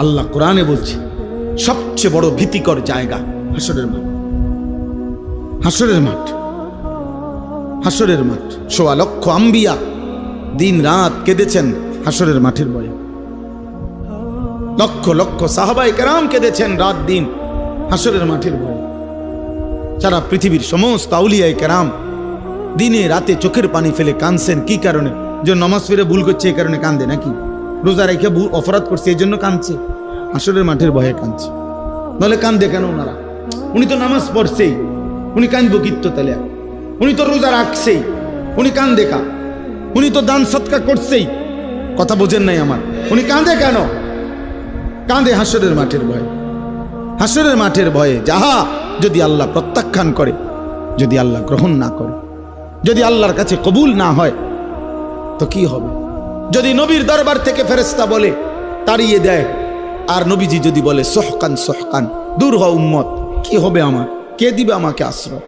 আল্লাহ কোরআনে বলছে সবচেয়ে বড় ভীতিকর জায়গা হাসরের মাঠ। হাসরের মাঠ, হাসরের মাঠ। ১৬ লক্ষ আম্বিয়া দিন রাত কেঁদেছেন হাসরের মাঠের ভয়ে। লক্ষ লক্ষ সাহাবায়ে কেরাম কেঁদেছেন রাত দিন হাসরের মাঠের ভয়ে। সারা পৃথিবীর সমস্ত আউলিয়ায়ে কেরাম দিনে রাতে চোখের পানি ফেলে কাঁদছেন। কি কারণে? যে নামাজ ফিরে ভুল করছে এই কারণে কান্দে, নাকি রোজা রেখে অপরাধ করছে এই জন্য কাঁদছে? হাসরের মাঠের ভয়ে কাঁদছে। নাহলে কান্দে কেন ওনারা? উনি তো নামাজ পড়ছেই, উনি কান্দবো কিত্ত তাহলে? উনি তো রোজা রাখছেই, উনি কান্দে কা? উনি তো দান সৎকা করছেই। কথা বোঝেন নাই আমার? উনি কান্দে কেন? কাঁদে হাসরের মাঠের ভয়ে। হাসরের মাঠের ভয়ে যাহা যদি আল্লাহ প্রত্যাখ্যান করে, যদি আল্লাহ গ্রহণ না করে, যদি আল্লাহর কাছে কবুল না হয় তো কি হবে? যদি নবীর দরবার থেকে ফেরেশতা বলে তাড়িয়ে দেয়, আর নবীজি যদি বলে সহকান সহকান, দূর হ উম্মত, কি হবে আমার? কে দিবে আমাকে আশ্রয়?